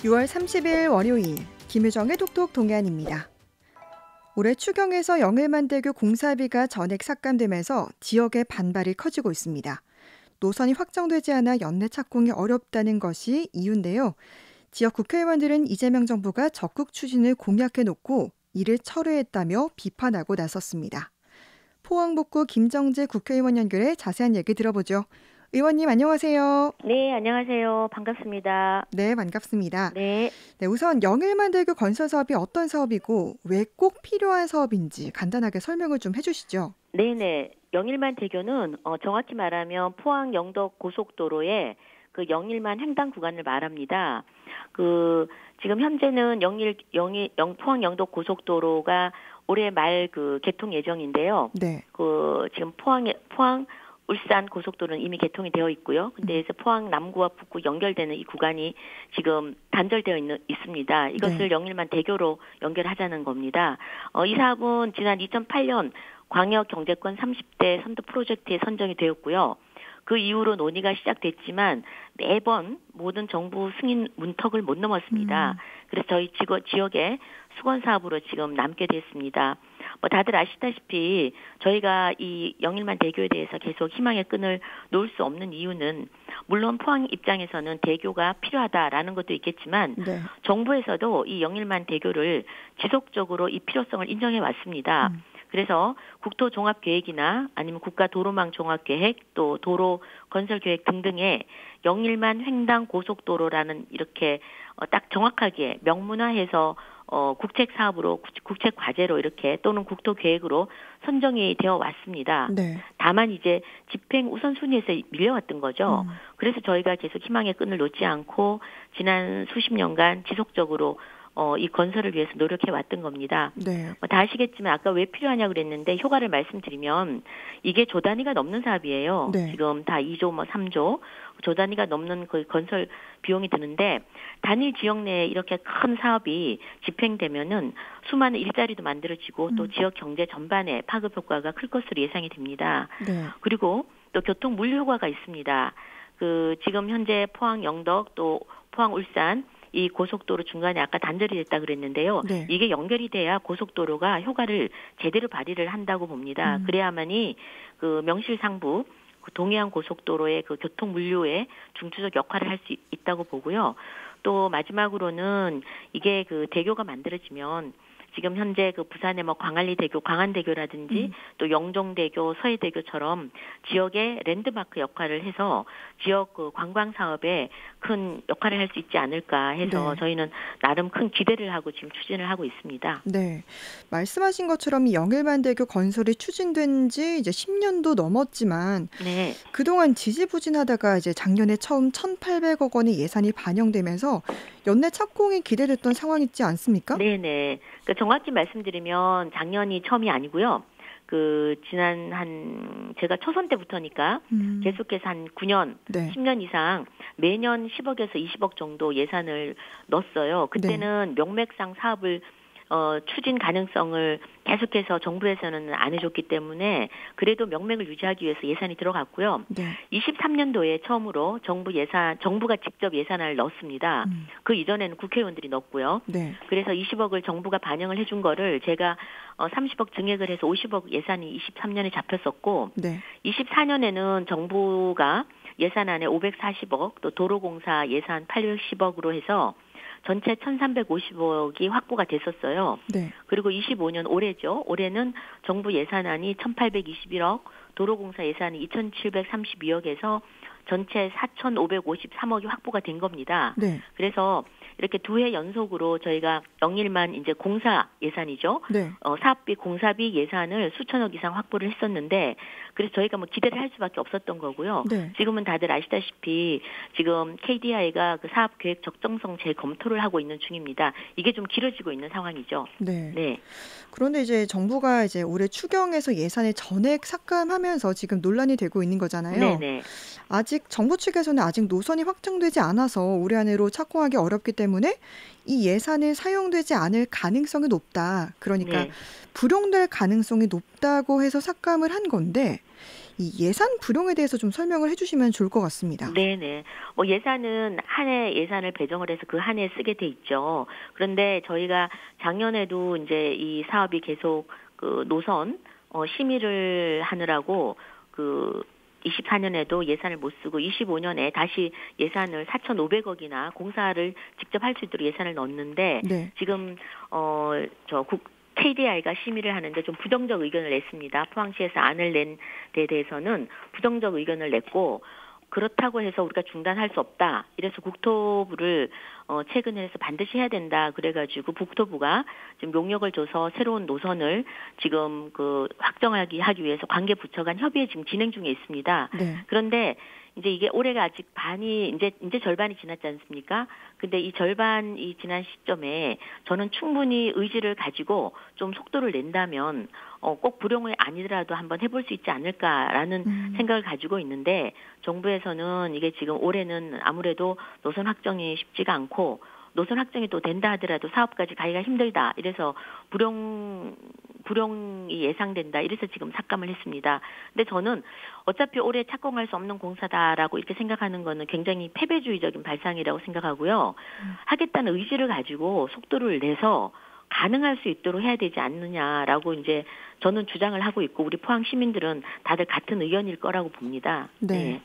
6월 30일 월요일 김유정의 톡톡 동해안입니다. 올해 추경에서 영일만대교 공사비가 전액 삭감되면서 지역의 반발이 커지고 있습니다. 노선이 확정되지 않아 연내 착공이 어렵다는 것이 이유인데요. 지역 국회의원들은 이재명 정부가 적극 추진을 공약해놓고 이를 철회했다며 비판하고 나섰습니다. 포항 북구 김정재 국회의원 연결해 자세한 얘기 들어보죠. 의원님 안녕하세요. 네, 안녕하세요. 반갑습니다. 네, 반갑습니다. 네. 우선 영일만대교 건설 사업이 어떤 사업이고 왜 꼭 필요한 사업인지 간단하게 설명을 좀 해주시죠. 네네. 영일만대교는 정확히 말하면 포항 영덕 고속도로의 그 영일만 횡단 구간을 말합니다. 지금 현재는 포항 영덕 고속도로가 올해 말 개통 예정인데요. 네. 지금 포항 울산 고속도로는 이미 개통이 되어 있고요. 근데 그래서 포항 남구와 북구 연결되는 이 구간이 지금 단절되어 있습니다. 이것을 네. 영일만 대교로 연결하자는 겁니다. 이 사업은 지난 2008년 광역 경제권 30대 선도 프로젝트에 선정이 되었고요. 그 이후로 논의가 시작됐지만 매번 모든 정부 승인 문턱을 못 넘었습니다. 그래서 저희 지역에 수건 사업으로 지금 남게 됐습니다. 다들 아시다시피 저희가 이 영일만 대교에 대해서 계속 희망의 끈을 놓을 수 없는 이유는 물론 포항 입장에서는 대교가 필요하다라는 것도 있겠지만 네. 정부에서도 이 영일만 대교를 지속적으로 이 필요성을 인정해 왔습니다. 그래서 국토종합계획이나 아니면 국가도로망 종합계획 또 도로 건설계획 등등의 영일만 횡단 고속도로라는 이렇게 딱 정확하게 명문화해서 국책 사업으로 국책 과제로 이렇게 또는 국토계획으로 선정이 되어 왔습니다. 네. 다만 이제 집행 우선순위에서 밀려왔던 거죠. 그래서 저희가 계속 희망의 끈을 놓지 않고 지난 수십 년간 지속적으로 이 건설을 위해서 노력해 왔던 겁니다. 네. 다 아시겠지만 아까 왜 필요하냐고 그랬는데 효과를 말씀드리면 이게 조 단위가 넘는 사업이에요. 네. 지금 다 2조 3조 조 단위가 넘는 그 건설 비용이 드는데 단일 지역 내에 이렇게 큰 사업이 집행되면은 수많은 일자리도 만들어지고 또 지역 경제 전반에 파급 효과가 클 것으로 예상이 됩니다. 네. 그리고 또 교통 물류 효과가 있습니다. 지금 현재 포항 영덕 또 포항 울산 이 고속도로 중간에 아까 단절이 됐다 그랬는데요. 네. 이게 연결이 돼야 고속도로가 효과를 제대로 발휘를 한다고 봅니다. 그래야만이 명실상부 동해안 고속도로의 교통 물류의 중추적 역할을 할 수 있다고 보고요. 또 마지막으로는 이게 대교가 만들어지면 지금 현재 부산의 광안리대교, 광안대교라든지 또 영종대교, 서해대교처럼 지역의 랜드마크 역할을 해서 지역 관광 사업에 큰 역할을 할 수 있지 않을까 해서 네. 저희는 나름 큰 기대를 하고 지금 추진을 하고 있습니다. 네. 말씀하신 것처럼 이 영일만대교 건설이 추진된 지 이제 10년도 넘었지만 네. 그동안 지지부진하다가 이제 작년에 처음 1,800억 원의 예산이 반영되면서 연내 착공이 기대됐던 상황이지 않습니까? 네네. 정확히 말씀드리면 작년이 처음이 아니고요. 지난 제가 초선 때부터니까 계속해서 한 9년, 네. 10년 이상 매년 10억에서 20억 정도 예산을 넣었어요. 그때는 명맥상 사업을 추진 가능성을 계속해서 정부에서는 안 해줬기 때문에 그래도 명맥을 유지하기 위해서 예산이 들어갔고요. 네. 23년도에 처음으로 정부가 직접 예산을 넣었습니다. 그 이전에는 국회의원들이 넣었고요. 네. 그래서 20억을 정부가 반영을 해준 거를 제가 30억 증액을 해서 50억 예산이 23년에 잡혔었고 네. 24년에는 정부가 예산안에 540억 또 도로공사 예산 810억으로 해서 전체 1,350억이 확보가 됐었어요. 네. 그리고 25년 올해죠. 올해는 정부 예산안이 1,821억, 도로공사 예산이 2,732억에서 전체 4,553억이 확보가 된 겁니다. 네. 그래서 이렇게 두 해 연속으로 저희가 영일만 이제 공사 예산이죠. 네. 사업비 공사비 예산을 수천억 이상 확보를 했었는데 그래서 저희가 기대를 할 수밖에 없었던 거고요. 네. 지금은 다들 아시다시피 지금 KDI가 사업 계획 적정성 재검토를 하고 있는 중입니다. 이게 좀 길어지고 있는 상황이죠. 네. 네. 그런데 이제 정부가 이제 올해 추경에서 예산을 전액 삭감하면서 지금 논란이 되고 있는 거잖아요. 네네. 아직 정부 측에서는 아직 노선이 확정되지 않아서 올해 안으로 착공하기 어렵기 때문에 이 예산을 사용되지 않을 가능성이 높다. 그러니까 네. 불용될 가능성이 높다고 해서 삭감을 한 건데 이 예산 불용에 대해서 좀 설명을 해주시면 좋을 것 같습니다. 네네. 예산은 한 해 예산을 배정을 해서 그 한 해 쓰게 돼 있죠. 그런데 저희가 작년에도 이제 이 사업이 계속 그 노선 심의를 하느라고 그 24년에도 예산을 못 쓰고 25년에 다시 예산을 4,500억이나 공사를 직접 할 수 있도록 예산을 넣었는데 네. 지금 KDI가 심의를 하는데 좀 부정적 의견을 냈습니다. 포항시에서 안을 낸 데 대해서는 부정적 의견을 냈고 그렇다고 해서 우리가 중단할 수 없다. 이래서 국토부를 최근에 해서 반드시 해야 된다. 그래가지고 국토부가 지금 용역을 줘서 새로운 노선을 지금 하기 위해서 관계 부처 간 협의에 지금 진행 중에 있습니다. 네. 그런데 이제 이게 올해가 아직 반이 이제 절반이 지났지 않습니까? 근데 이 절반이 지난 시점에 저는 충분히 의지를 가지고 좀 속도를 낸다면 꼭 불용이 아니더라도 한번 해볼 수 있지 않을까라는 생각을 가지고 있는데 정부에서는 이게 지금 올해는 아무래도 노선 확정이 쉽지가 않고 노선 확정이 또 된다 하더라도 사업까지 가기가 힘들다. 이래서 불용이 예상된다. 이래서 지금 삭감을 했습니다. 근데 저는 어차피 올해 착공할 수 없는 공사다라고 이렇게 생각하는 거는 굉장히 패배주의적인 발상이라고 생각하고요. 하겠다는 의지를 가지고 속도를 내서 가능할 수 있도록 해야 되지 않느냐라고 이제 저는 주장을 하고 있고 우리 포항 시민들은 다들 같은 의견일 거라고 봅니다. 네. 네.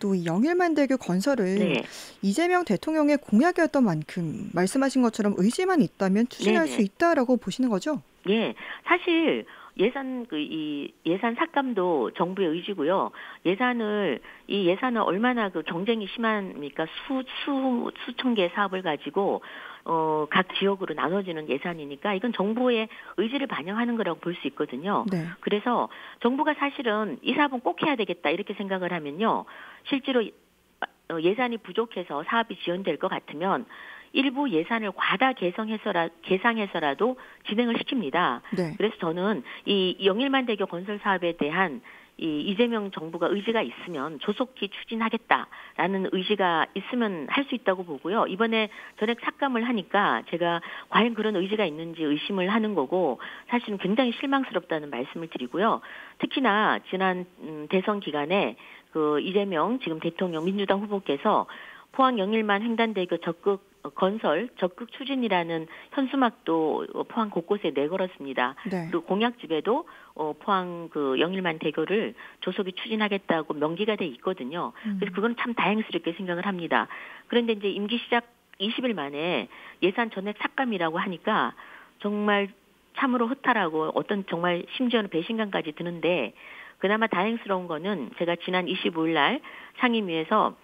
또 이 영일만대교 건설은 네. 이재명 대통령의 공약이었던 만큼 말씀하신 것처럼 의지만 있다면 추진할 네네. 수 있다라고 보시는 거죠? 예, 사실 이 예산 삭감도 정부의 의지고요. 이 예산은 얼마나 경쟁이 심합니까? 수천 개의 사업을 가지고 각 지역으로 나눠지는 예산이니까 이건 정부의 의지를 반영하는 거라고 볼 수 있거든요. 네. 그래서 정부가 사실은 이 사업은 꼭 해야 되겠다 이렇게 생각을 하면요. 실제로 예산이 부족해서 사업이 지연될 것 같으면 일부 예산을 과다 계상해서라도 진행을 시킵니다. 네. 그래서 저는 이 영일만대교 건설 사업에 대한 이 이재명 정부가 의지가 있으면 조속히 추진하겠다라는 의지가 있으면 할 수 있다고 보고요. 이번에 전액 삭감을 하니까 제가 과연 그런 의지가 있는지 의심을 하는 거고 사실은 굉장히 실망스럽다는 말씀을 드리고요. 특히나 지난 대선 기간에 이재명 지금 대통령 민주당 후보께서 포항 영일만 횡단대교 적극 추진이라는 현수막도 포항 곳곳에 내걸었습니다. 네. 그리고 공약집에도 포항 영일만 대교를 조속히 추진하겠다고 명기가 돼 있거든요. 그래서 그건 참 다행스럽게 생각을 합니다. 그런데 이제 임기 시작 20일 만에 예산 전액 삭감이라고 하니까 정말 참으로 허탈하고 정말 심지어는 배신감까지 드는데 그나마 다행스러운 거는 제가 지난 25일 날 상임위에서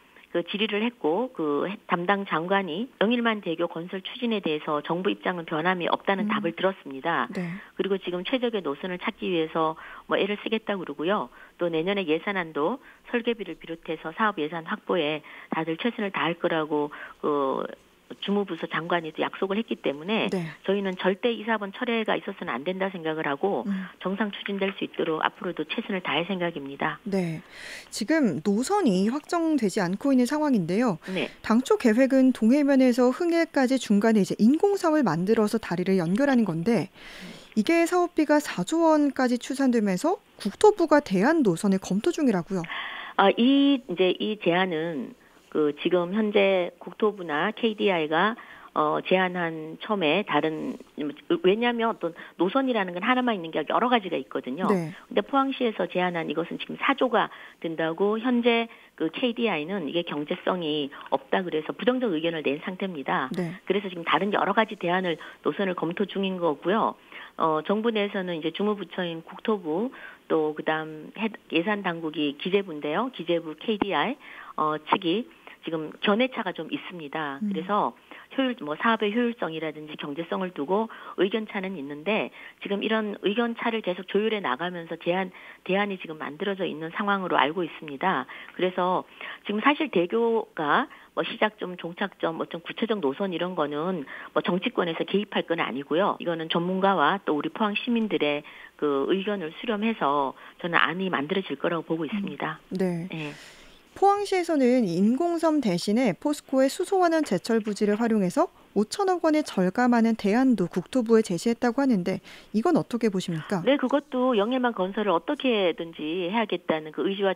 질의를 했고 담당 장관이 영일만 대교 건설 추진에 대해서 정부 입장은 변함이 없다는 답을 들었습니다. 네. 그리고 지금 최적의 노선을 찾기 위해서 애를 쓰겠다고 그러고요. 또 내년에 예산안도 설계비를 비롯해서 사업 예산 확보에 다들 최선을 다할 거라고 주무부서 장관이 약속을 했기 때문에 네. 저희는 절대 이 사업은 철회가 있어서는 안 된다 생각을 하고 정상 추진될 수 있도록 앞으로도 최선을 다할 생각입니다. 네. 지금 노선이 확정되지 않고 있는 상황인데요. 네. 당초 계획은 동해면에서 흥해까지 중간에 이제 인공섬을 만들어서 다리를 연결하는 건데 이게 사업비가 4조 원까지 추산되면서 국토부가 대안 노선을 검토 중이라고요. 이 제안은 지금 현재 국토부나 KDI가 제안한 처음에 왜냐하면 어떤 노선이라는 건 하나만 있는 게 여러 가지가 있거든요. 네. 근데 포항시에서 제안한 이것은 지금 4조가 된다고 현재 KDI는 이게 경제성이 없다 그래서 부정적 의견을 낸 상태입니다. 네. 그래서 지금 다른 여러 가지 노선을 검토 중인 거고요. 정부 내에서는 이제 주무부처인 국토부 또 그다음 예산 당국이 기재부인데요. 기재부 KDI 측이 지금 견해차가 좀 있습니다. 그래서 사업의 효율성이라든지 경제성을 두고 의견차는 있는데 지금 이런 의견차를 계속 조율해 나가면서 대안이 지금 만들어져 있는 상황으로 알고 있습니다. 그래서 지금 사실 대교가 시작점, 종착점, 어떤 구체적 노선 이런 거는 정치권에서 개입할 건 아니고요. 이거는 전문가와 또 우리 포항 시민들의 의견을 수렴해서 저는 안이 만들어질 거라고 보고 있습니다. 네. 네. 포항시에서는 인공섬 대신에 포스코의 수소환원 제철 부지를 활용해서 5천억 원의 절감하는 대안도 국토부에 제시했다고 하는데 이건 어떻게 보십니까? 네, 그것도 영일만 건설을 어떻게든지 해야겠다는 그 의지와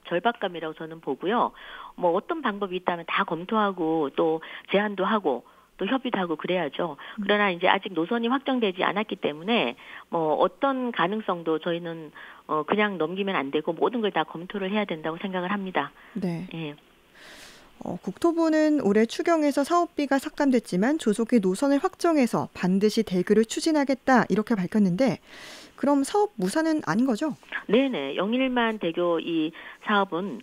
절박감이라고 저는 보고요. 뭐 어떤 방법이 있다면 다 검토하고 또 제안도 하고 또 협의도 하고 그래야죠. 그러나 이제 아직 노선이 확정되지 않았기 때문에 뭐 어떤 가능성도 저희는 그냥 넘기면 안 되고 모든 걸 다 검토를 해야 된다고 생각을 합니다. 네. 예. 국토부는 올해 추경에서 사업비가 삭감됐지만 조속히 노선을 확정해서 반드시 대교를 추진하겠다 이렇게 밝혔는데 그럼 사업 무산은 아닌 거죠? 네네. 영일만 대교 이 사업은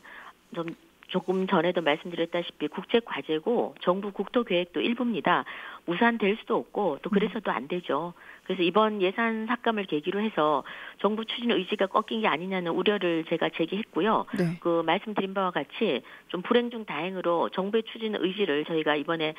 조금 전에도 말씀드렸다시피 국제 과제고 정부 국토 계획도 일부입니다. 무산될 수도 없고 또 그래서도 안 되죠. 그래서 이번 예산 삭감을 계기로 해서 정부 추진 의지가 꺾인 게 아니냐는 우려를 제가 제기했고요. 네. 그 말씀드린 바와 같이 좀 불행 중 다행으로 정부의 추진 의지를 저희가 이번에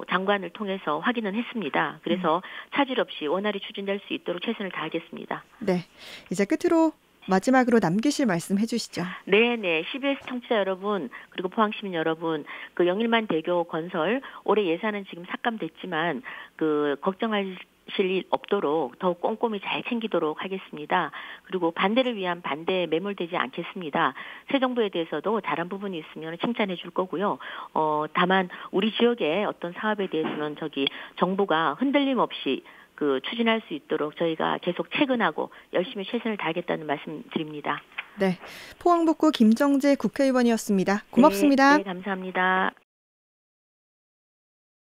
장관을 통해서 확인은 했습니다. 그래서 차질 없이 원활히 추진될 수 있도록 최선을 다하겠습니다. 네. 이제 끝으로 마지막으로 남기실 말씀 해주시죠. 네네. CBS 청취자 여러분 그리고 포항시민 여러분 그 영일만 대교 건설 올해 예산은 지금 삭감됐지만 그 걱정하실 일 없도록 더욱 꼼꼼히 잘 챙기도록 하겠습니다. 그리고 반대를 위한 반대에 매몰되지 않겠습니다. 새 정부에 대해서도 잘한 부분이 있으면 칭찬해 줄 거고요. 다만 우리 지역의 어떤 사업에 대해서는 정부가 흔들림 없이 그 추진할 수 있도록 저희가 계속 체근하고 열심히 최선을 다하겠다는 말씀 드립니다. 네, 포항북구 김정재 국회의원이었습니다. 고맙습니다. 네, 감사합니다.